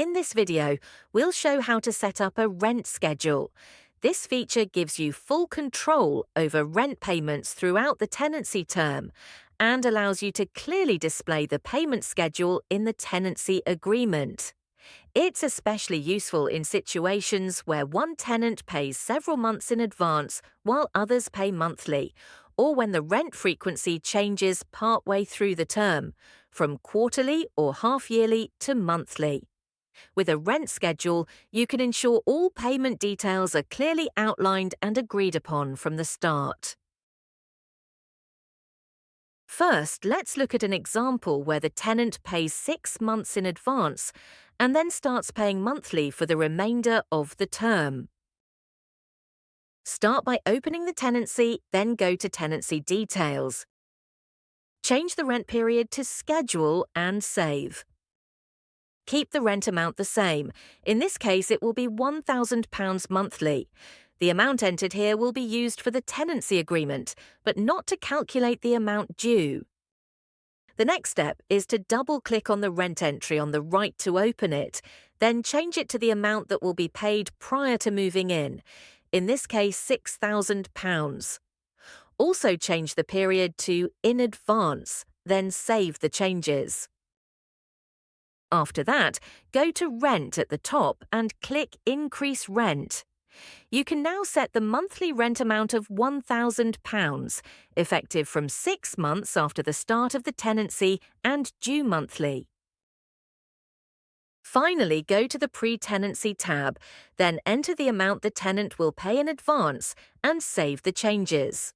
In this video, we'll show how to set up a rent schedule. This feature gives you full control over rent payments throughout the tenancy term and allows you to clearly display the payment schedule in the tenancy agreement. It's especially useful in situations where one tenant pays several months in advance while others pay monthly, or when the rent frequency changes partway through the term, from quarterly or half-yearly to monthly. With a rent schedule, you can ensure all payment details are clearly outlined and agreed upon from the start. First, let's look at an example where the tenant pays 6 months in advance and then starts paying monthly for the remainder of the term. Start by opening the tenancy, then go to Tenancy Details. Change the rent period to Schedule and save. Keep the rent amount the same. In this case, it will be £1,000 monthly. The amount entered here will be used for the tenancy agreement, but not to calculate the amount due. The next step is to double-click on the rent entry on the right to open it, then change it to the amount that will be paid prior to moving in this case £6,000. Also change the period to In Advance, then save the changes. After that, go to Rent at the top and click Increase Rent. You can now set the monthly rent amount of £1,000, effective from 6 months after the start of the tenancy and due monthly. Finally, go to the Pre-Tenancy tab, then enter the amount the tenant will pay in advance and save the changes.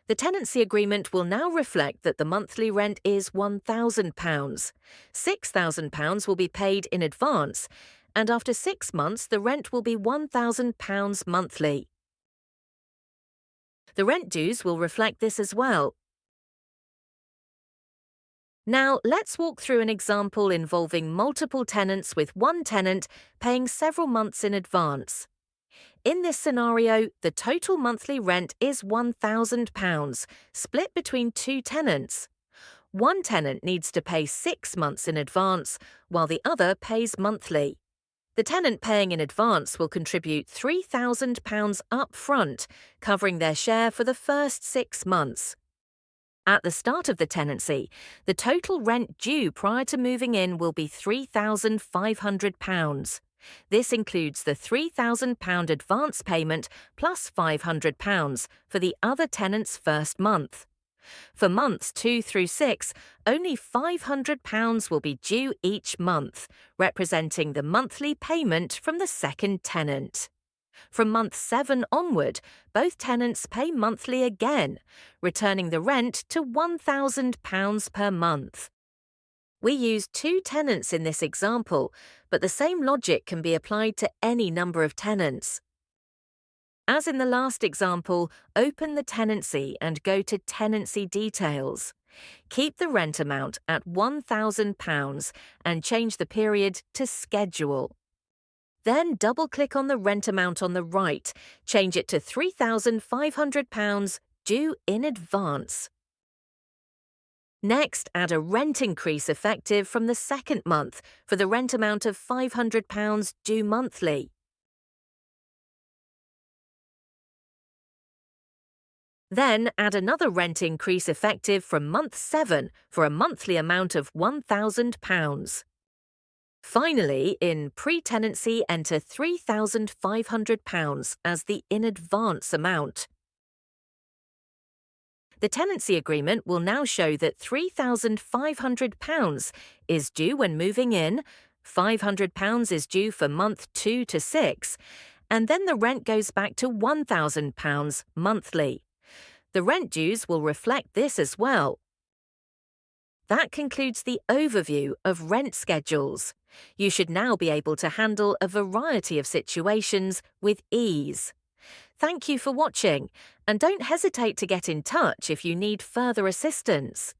The tenancy agreement will now reflect that the monthly rent is £1,000. £6,000 will be paid in advance, and after 6 months the rent will be £1,000 monthly. The rent dues will reflect this as well. Now let's walk through an example involving multiple tenants with one tenant paying several months in advance. In this scenario, the total monthly rent is £1,000, split between 2 tenants. One tenant needs to pay 6 months in advance, while the other pays monthly. The tenant paying in advance will contribute £3,000 upfront, covering their share for the first 6 months. At the start of the tenancy, the total rent due prior to moving in will be £3,500. This includes the £3,000 advance payment plus £500 for the other tenant's first month. For months 2 through 6, only £500 will be due each month, representing the monthly payment from the second tenant. From month 7 onward, both tenants pay monthly again, returning the rent to £1,000 per month. We use 2 tenants in this example, but the same logic can be applied to any number of tenants. As in the last example, open the tenancy and go to Tenancy Details. Keep the rent amount at £1,000 and change the period to Schedule. Then double-click on the rent amount on the right, change it to £3,500 due in advance. Next, add a rent increase effective from the second month for the rent amount of £500 due monthly. Then add another rent increase effective from month 7 for a monthly amount of £1,000. Finally, in pre-tenancy, enter £3,500 as the in advance amount. The tenancy agreement will now show that £3,500 is due when moving in, £500 is due for month 2 to 6, and then the rent goes back to £1,000 monthly. The rent dues will reflect this as well. That concludes the overview of rent schedules. You should now be able to handle a variety of situations with ease. Thank you for watching, and don't hesitate to get in touch if you need further assistance.